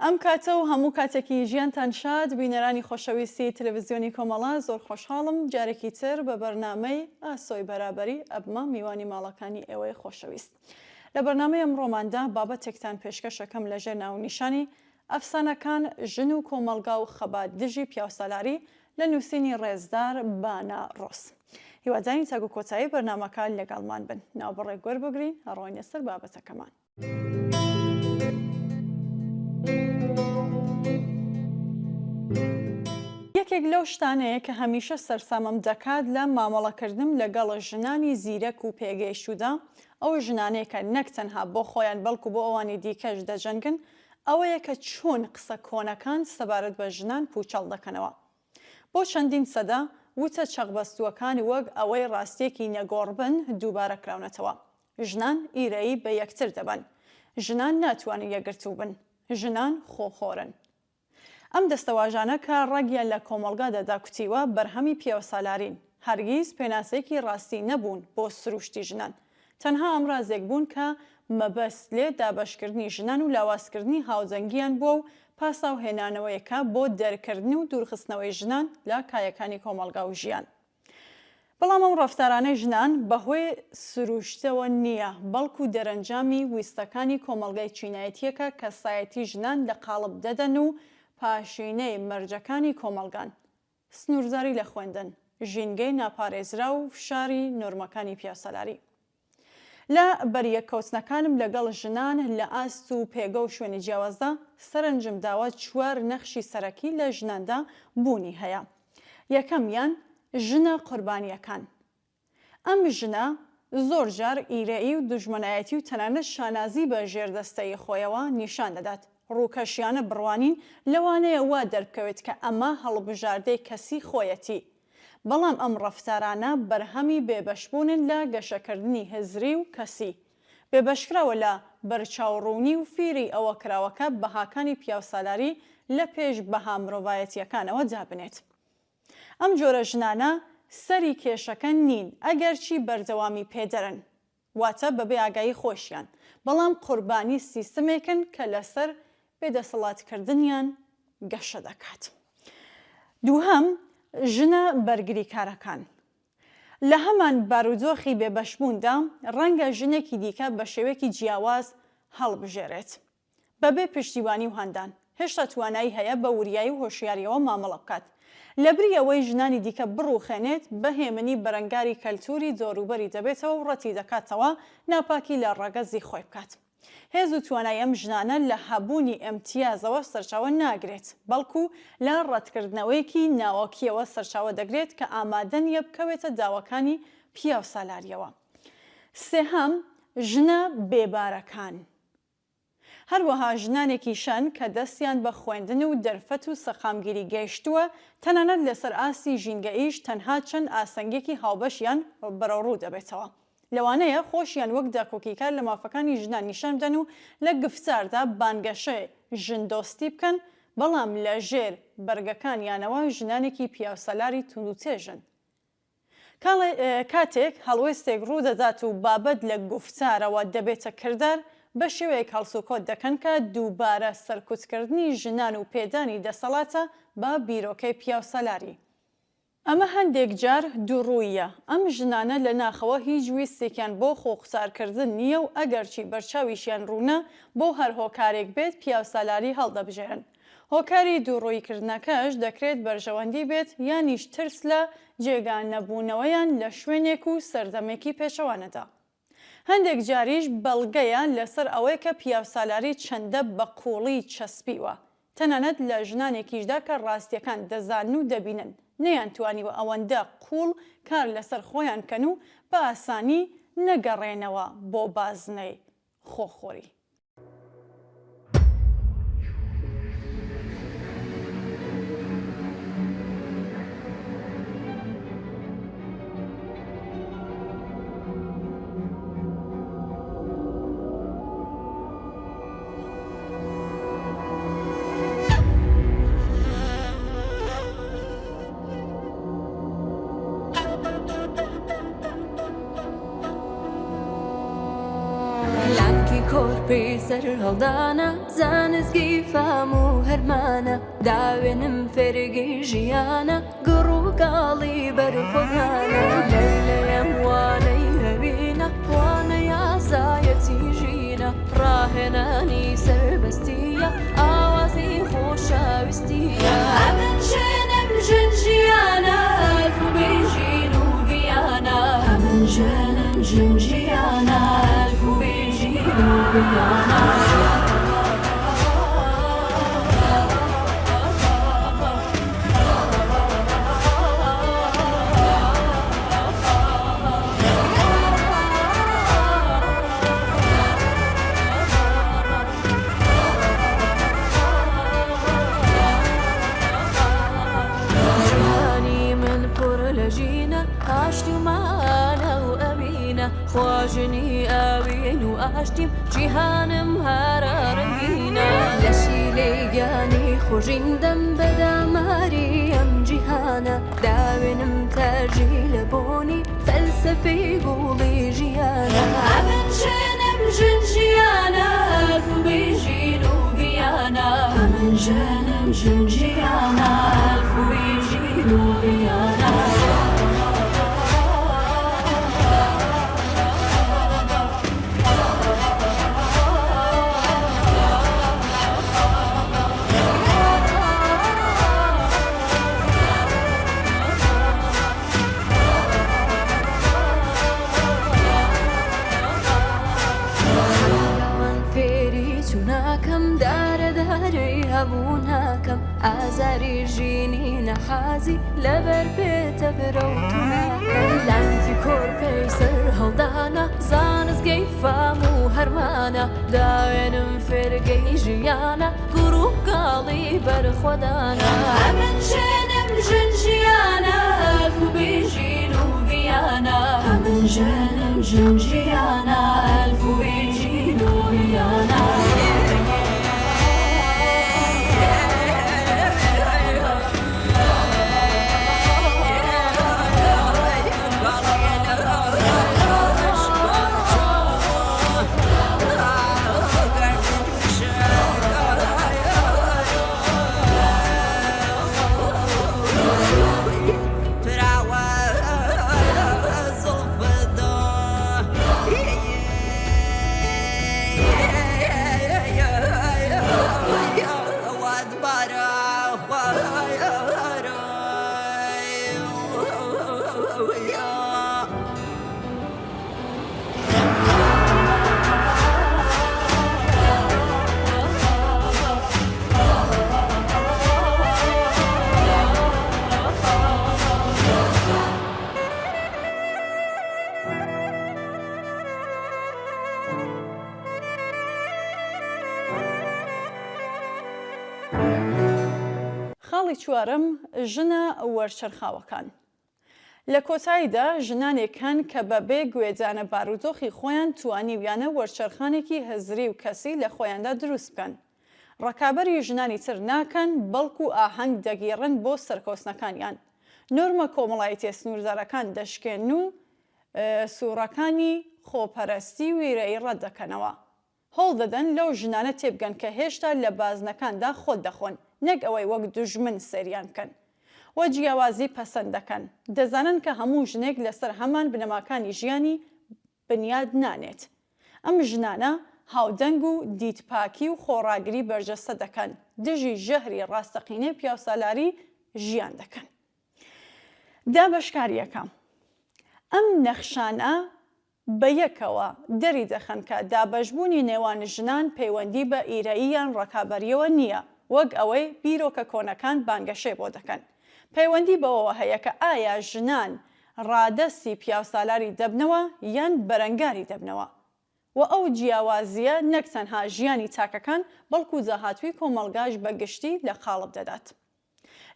ئەم کاتە و هەموو کاتێکی ژیانتان شاد بینەرانی خۆشەویستی تەلەڤیزیۆنی کۆمەڵە زۆر خۆشحاڵم جارێکی تر بە بەرنامەی ئاسۆی بەرابەری ئەبمە میوانی ماڵەکانی ئێوەی خۆشەویست. لە بەرنامەی ئەمڕۆماندا بابەتێکتان پێشکەشەکەم لەژێر ناونیشانی ئەفسانەکان ژن و کۆمەلگا و خەبات دژی پیاوسالاری لە نووسینی ڕێزدار بانا ڕۆس. هیوادانی تاگو کۆتایی بەرنامەکە لەگەڵمان بن ناوبڕێ گوێر بگرین هەڕۆینە سەر بابەتەکەمان. یەکێک لەو شتانەیە کە هەمیشە سەرسامەم دەکات لە مامەڵەکردنم لەگەڵ ژنانی زیرەک و پێگەیشتوودا ئەو ژنانەیە کە نەک تەنها بۆ خۆیان بەڵکو بۆ ئەوانی دیکەش دەجەنگن ئەوەیە کە چۆن قسە کۆنەکان سەبارەت بە ژنان پوچەڵ دەکەنەوە. بۆ چەندین سەدا وتە چەقبەستووەکانی وەک ئەوەی ڕاستیەکی نەگۆڕبن دووبارە کراونەتەوە. ژنان ئیرەیی بە یەکتر دەبن. ژنان ناتوانن یەکگرتوو بن. ژنان خۆخۆرن. ئەم دەستەواژانە کە ڕەگیان لە کۆمەڵگا دەداکوتیوە بەرهەمی پیاوسالارین هەرگیز پێناسەیەکی ڕاستی نەبوون بۆ سروشتی ژنان. تەنها ئەمڕازێک بوون کە مەبەست لێ دابەشکردنی ژنان و لاوازکردنی هاوجەنگیان بووە و پاساوهێنانەوەیەکە بۆ دەرکردن و دوورخستنەوەی ژنان لە کایەکانی کۆمەڵگا و ژیان. بەڵام ئەم ڕەفتارانەی ژنان بەهۆی سروشتەوە نییە بەڵکو دەرەنجامی ویستەکانی کۆمەڵگای چینایەتیەکە کە سایەتی ژنان لە قاڵب دەدەن و پاشینەی مەرجەکانی کۆمەڵگان، سنوورزاری لە خوێندن، ژینگەی ناپارێزرا و فشاری نۆرمەکانی پیاسەلاری. لە بەریەککەوتنەکانم لەگەڵ ژنان لە ئاست و پێگە و شوێنی جیاوازدا سەرنجم داوە 4 نەخشی سەرەکی لە ژناندا بوونی هەیە. یەکەمیان ژنە قوربانیەکان. ئەم ژنە زۆر جار ئیرەیی و دوژمنایەتی و تەنانەت شانازی بە ژێردەستەی خۆیەوە نیشان دەدات. ڕووکەشیانە بڕوانین لەوانەیە وا دەربکەوێت کە ئەمە هەڵبژاردەی کەسی خۆیەتی. بەڵام ئەم ڕەفتارانە بەرهەمی بێبەشبوونن لە گەشەکردنی هزری و کەسی. بێبەشکراوە لە بەرچاوڕوونی و فیری ئەوە کراوەکە بەهاکانی پیاوسالاری لە پێش بەها مرۆڤایەتیەکانەوە دابنێت. ئەم جۆرە ژنانە سەری کێشەکە نین ئەگەرچی بەردەوامی پێدەرن، واتە بەبێ ئاگایی خۆشیان، بەڵام قوربانی سیستمێکن کە لەسەر بێدەسەڵاتکردنیان گەشە دەکات. دووهەم ژنە بەرگریکارەکان. لە هەمان بارودۆخی بێبەشبووندا ڕەنگە ژنێکی دیکە بە شێوەیەکی جیاواز هەڵبژێرێت بەبێ پشتیوانی و هەندان هێشتا توانایی هەیە بە وریایی و هۆشیاریەوە مامەڵە بکات لەبری ئەوەی ژنانی دیکە بڕوخێنێت بەهێمنی بەرەنگاری کەلتوری دۆروبەری دەبێتەوە و ڕەتی دەکاتەوە ناپاکی لە ڕەگەزی خۆی بکات. هێز و توانای ئەم ژنانە لە هەبوونی ئەمتیازەوە سەرچاوە ناگرێت بەڵکو لە ڕەتکردنەوەیەکی ناوەکیەوە سەرچاوە دەگرێت کە ئامادە نیە بکەوێتە داواکانی پیاوسالاریەوە. سێهەم ژنە بێبارەکان. هەروەها ژنانێکی شەن کە دەستیان بە خوێندن و دەرفەت و سەخامگیری گەیشتووە تەنانەت لەسەر ئاسی ژینگەئیش تەنها چەند ئاسەنگێکی هاوبەشیان بەرەوڕوو دەبێتەوە. لەوانەیە خۆشیان وەک داکۆکیکار لە مافەکانی ژنان نیشان بدەن و لە گفتاردا بانگەشەی ژندۆستی بکەن، بەڵام لە ژێر بەرگەکانیانەوە ژنانێکی پیاوسەلاری توندوتێژن. کاتێک هەڵوێستێک ڕوو دەدات و بابەت لە گفتارەوە دەبێتە کردار بە شێوەیەک هەڵسوکۆت دەکەن کە دووبارە سەرکوتکردنی ژنان و پێدانی دەسەڵاتە بە بیرۆکەی پیاوسەلاری. ئەمە هەندێک جار دووڕوویە. ئەم ژنانە لە ناخەوە هیچ ویستێکیان بۆ خۆقوتارکردن نییە و ئەگەرچی بەرچاویشیان ڕوونە بۆ هەر هۆکارێک بێت پیاوسالاری هەڵدەبژێرن. هۆکاری دووڕوویکردنەکەش دەکرێت بەرژەوەندی بێت یانیش ترس لە جێگان نەبوونەوەیان لە شوێنێک و سەردەمێکی پێشەوانەدا. هەندێک جاریش بەڵگەیان لەسەر ئەوەی کە پیاوسالاری چەندە بە قوڵی چەسبیوە. تەنانەت لە ژنانێکیشدا کە ڕاستیەکان دەزانن و دەبینن نەیان توانیوە ئەوەندە قوڵ کار لەسەر خۆیان کەن و بە ئاسانی نەگەڕێنەوە بۆ بازنەی خۆخۆری. La لانکی کۆرپەی سەر هەڵدانە زانستگەی فام و هەرمانە داوێنم فێرگەی ژیانە گڕ و گاڵی بەرخۆدانە لەیلەیەم وانەی هەبینە وانە یاسایەتی ژینە ڕاهێنانی سەربەستیە ئاوازی خۆشەویستیە ئەمن ژێنم ژن ژیانە ئەلف و بێژین و ڤیانە ئەمن ژێنم ژن ژیانە ئەلف و بێژین و ڤیانە خواژنی ئاوین و ئاشتیم جیهانم هەرە ڕەنگینە لەشی لێیگانی خۆشیندەم بەداماری ئەم جیهانە داوێنم تەرجی لە بۆنی فەلسەفەی گوڵی ژیانە ئەمن ژێنم ژن ژیانە ئەلف و بێژین و ڤیانە ئەمن ژێنم ژن ژیانە ئەلف و بێژین و ڤیانە هەبوو ناکەم ئازاری ژینی نەحازی لەبەر بێتە برەوتو ناکەم لانکی کۆرپەی سەر هەڵدانە زانستگەی فام و هەرمانە داوێنم فێرگەی ژیانە گڕ و گاڵی بەرخۆدانە ئەمن ژێنم ژن ژیانە ئەلف و بێژین و ڤیانە ئەمن ژێنم ژن ژیانە ئەلف و بێژین و ڤیانە خاڵی چوارم ژنە وەرچەرخاوەکان. لە کۆتاییدا ژنانێک هەن کە بەبێ گوێدانە بارودۆخی خۆیان توانیویانە وەرچەرخانێکی هەزری و کەسی لە خۆیاندا دروست بکەن. ڕکابەری ژنانی تر ناکەن بەڵکو ئاهەنگ دەگیڕن بۆ سەرکەوتنەکانیان. نۆرمە کۆمەڵایەتیە سنووردارەکان دەشکێن و سوورەکانی خۆپەرستی ویرەی ڕەت دەکەنەوە. هەوڵ دەدەن لەو ژنانە تێبگەن کە هێشتا لە بازنەکاندا خۆت دەخۆن، نەک ئەوەی وەک دوژمن سەریان بکەن. وە جیاوازی پەسەند دەکەن. دەزانن کە هەموو ژنێک لەسەر هەمان بنەماکانی ژیانی بنیاد نانێت. ئەم ژنانە هاودەنگ و دیتپاکی و خۆڕاگری بەرجەستە دەکەن. دژی ژەهری ڕاستەقینەی پیاوسالاری ژیان دەکەن. دابەشکاریەکە. ئەم نەخشانە بە یەکەوە دەری دەخەن کە دابەشبوونی نێوان ژنان پەیوەندی بە ئیرەییان ڕکابەریەوە نییە، وەک ئەوەی بیرۆکە کۆنەکان بانگەشەی بۆ دەکەن. پەیوەندی بەوەوە هەیە کە ئایا ژنان ڕادەستی پیاوسالاری دەبنەوە یان بەرەنگاری دەبنەوە. و ئەو جیاوازیە نەک تەنها ژیانی تاکەکان بەڵکو داهاتووی کۆمەڵگاش بەگشتی لە قاڵب دەدات.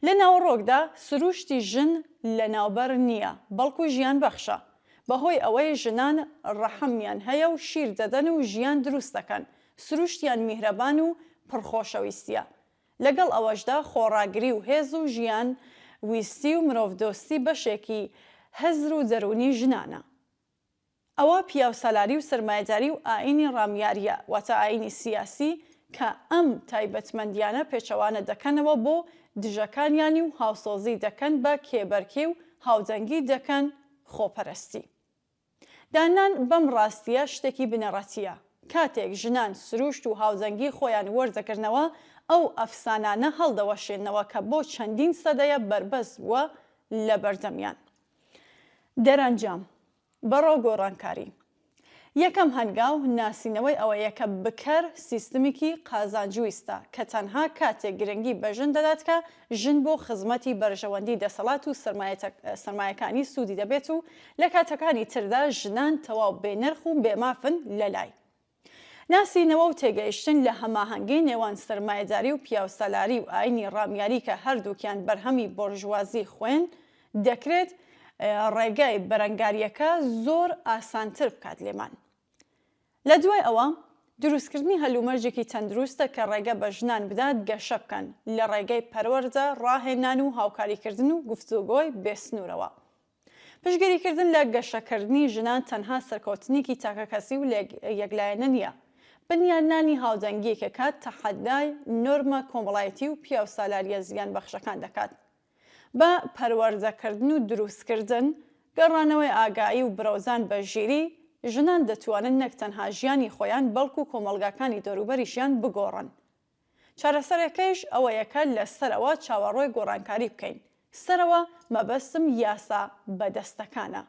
لە ناوەڕۆکدا سروشتی ژن لە ناوبەر نییە، بەڵکو ژیان بەخشە. بەهۆی ئەوەی ژنان ڕەحەمیان هەیە و شیر دەدەن و ژیان دروست دەکەن. سروشتیان میهرەبان و پڕخۆشەویستیە. لەگەڵ ئەوەشدا خۆڕاگری و هێز و ژیان ویستی و مرۆڤدۆستی بەشێکی هەزر و دەرونی ژنانە. ئەوە پیاوسالاری و سرمایه‌داری و ئاینی ڕامیاریە واتە ئاینی سیاسی کە ئەم تایبەتمەندیانە پێچەوانە دەکەنەوە بۆ دژەکانیانی و هاوسۆزی دەکەن بە کێبەرکێ و هاودەنگی دەکەن خۆپەرستی. دانان بەم ڕاستیە شتێکی بنەڕەتیە. کاتێک ژنان سروشت و هاودەنگی خۆیان وەردەگرنەوە ئەو ئەفسانانە هەڵدەوەشێنەوە کە بۆ چەندین سەدەیە بربەس بووە لە بەردەمیان. دەرەنجام بەڕۆ گۆڕانکاری. یەکەم هەنگاو ناسینەوەی ئەوەیە کە بکەر سیستمێکی قازانجویستە کە تەنها کاتێک گرنگی بە ژن دەدات کە ژن بۆ خزمەتی بەرژەوەندی دەسەڵات و سرمایەکانی سوودی دەبێت و لە کاتەکانی تردا ژنان تەواو بێنرخ و بێمافن لەلای. ناسینەوە و تێگەیشتن لە هەماهەنگی نێوان سرمایه‌داری و پیاوسالاری و ئاینی ڕامیاری کە هەردووکیان بەرهەمی بۆرژوازی خوێن دەکرێت ڕێگای بەرەنگاریەکە زۆر ئاسانتر بکات لێمان. لە دوای ئەوە دروستکردنی هەلومەرجێکی تەندروستە کە ڕێگە بە ژنان بدات گەشە بکەن لە ڕێگەی پەروەردە ڕاهێنان و هاوکاریکردن و گفتوگۆی بێسنوورەوە. پشتگیریکردن لە گەشەکردنی ژنان تەنها سەرکەوتنێکی تاکەکەسی و یەکلایەنە نییە، بنیاننانی هاودەنگیەکە کات تەحەدای نۆرمە کۆمەڵایەتی و پیاوسالاریە زیان بەخشەکان دەکات. بە پەروەردەکردن و دروستکردن، گەڕانەوەی ئاگایی و برەوزان بە ژیری، ژنان دەتوانن نەک تەنها ژیانی خۆیان بەڵکو و کۆمەڵگاکانی دەوروبەریشیان بگۆڕن. چارەسەرەکەیش ئەوەیەکە لەسەرەوە چاوەڕۆی گۆڕانکاری بکەین. سەرەوە مەبەستم یاسا بەدەستەکانە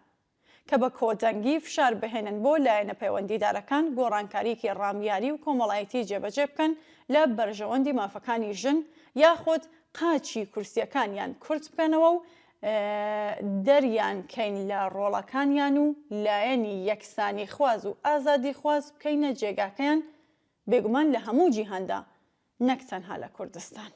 کە بە کۆدەنگی فشار بهێنن بۆ لایەنە پەیوەندیدارەکان گۆڕانکاریکی ڕامیاری و کۆمەڵایەتی جێبەجێ بکەن لە بەرژەوەندی مافەکانی ژن یاخود قاچی کورسیەکانیان کورت بکەنەوە و دەریان کەین لە ڕۆڵەکانیان و لایەنی یەکسانی خواز و ئازادی خواز بکەینە جێگاکەیان بێگومان لە هەموو جیهاندا نەک تەنها لە کوردستان.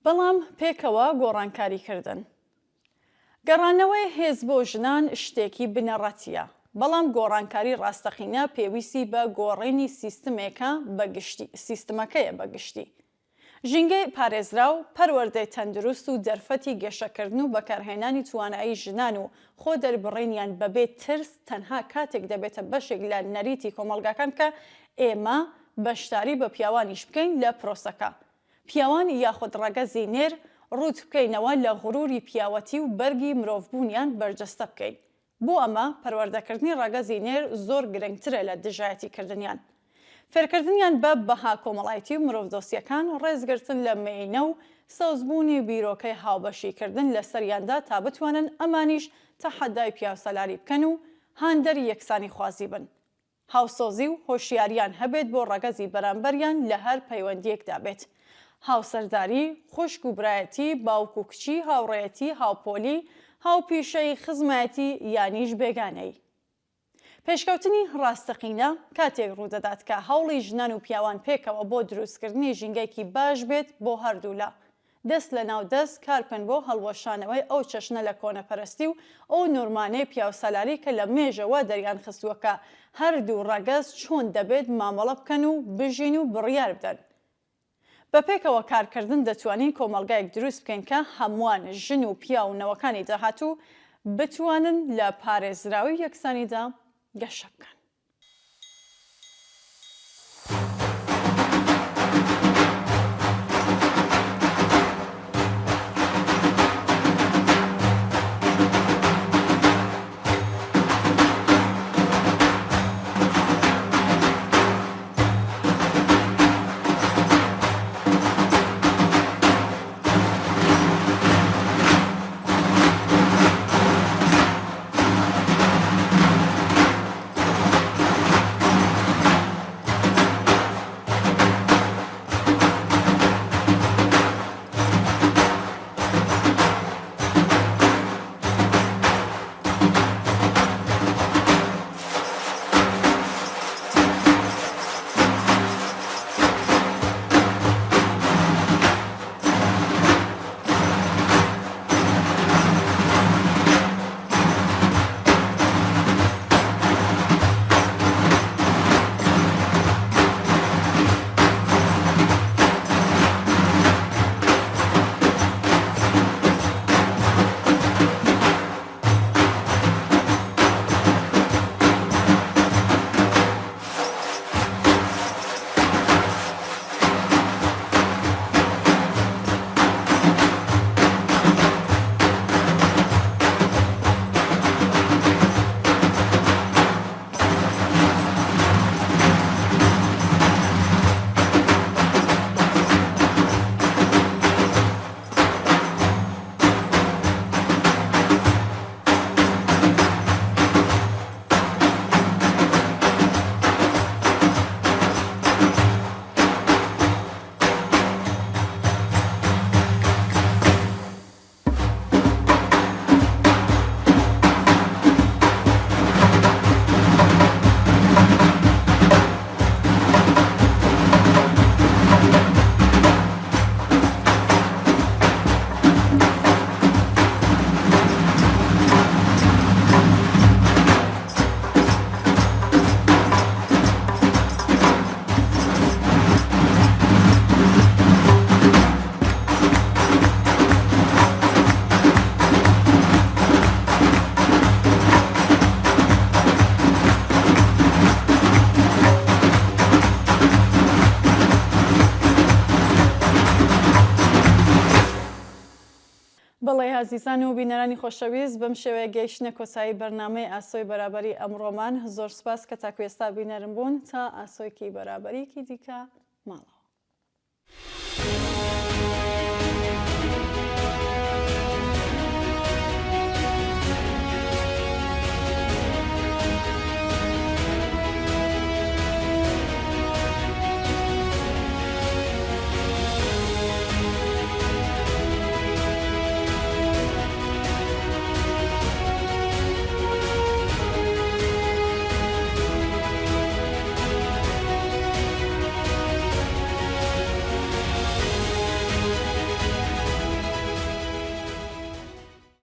بەڵام پێکەوە گۆڕانکاریکردن. گەڕانەوەی هێز بۆ ژنان شتێکی بنەڕەتیە، بەڵام گۆڕانکاری ڕاستەقینە پێویستی بە گۆڕینی سیستمەکەیە بەگشتی. ژینگەی پارێزراو، پەروەردەی تەندروست و دەرفەتی گەشەکردن و بەکارهێنانی توانایی ژنان و خۆ دەربڕینیان بەبێ ترس تەنها کاتێک دەبێتە بەشێک لە نەریتی کۆمەڵگاکان کە ئێمە بەشداری بە پیاوانیش بکەین لە پرۆسەکە. پیاوان یاخود ڕەگەزی نێر ڕوت بکەینەوە لە غوروری پیاوەتی و بەرگی مرۆڤبوونیان بەرجەستە بکەین. بۆ ئەمە پەروەردەکردنی ڕەگەزی نێر زۆر گرنگترە لە دژایەتیکردنیان. فێرکردنیان بە بەها کۆمەڵایەتی و مرۆڤدۆستیەکان ڕێزگرتن لە مێینە و سەوزبوونی بیرۆکەی هاوبەشیکردن لە سەریاندا تا بتوانن ئەمانیش تەحەدای پیاوسەلاری بکەن و هاندەری یەکسانی خوازی بن. هاوسۆزی و هۆشیاریان هەبێت بۆ ڕەگەزی بەرامبەریان لە هەر پەیوەندیەکدا بێت. هاوسەرداری، خوشک و برایەتی، باوک و کچی، هاوڕێیەتی، هاوپۆلی، هاوپیشەی خزمەتی یانیش بێگانەی. پێشکەوتنی ڕاستەقینە کاتێک ڕوودەدات کە هەوڵی ژنان و پیاوان پێکەوە بۆ دروستکردنی ژینگەیەکی باش بێت بۆ هەردوولا. دەست لە ناو دەست کارکەن بۆ هەڵوەشانەوەی ئەو چەشنە لە کۆنەپەرستی و ئەو نورمانەی پیاوسەلاری کە لە مێژەوە دەریان خستووە کە هەردوو ڕەگەز چۆن دەبێت مامەڵە بکەن و بژین و بڕیار بدەن. بەپێکەوە کارکردن دەتوانین کۆمەڵگایەک دروست بکەین کە هەمووان ژن و پیا و نەوەکانی داهاتوو بتوانن لە پارێزراوی یەکسانیدا گەشە بکەن. بەڵێ عزیزان و بینەرانی خۆشەویست بەم شێوەیە گەیشتنە کۆتایی بەرنامەی ئاسۆی بەرابەری ئەمڕۆمان. زۆر سوپاس کە تاکوێستا بینەرم بوون تا ئاسۆیکی بەرابەریکی دیکە ماڵەوە.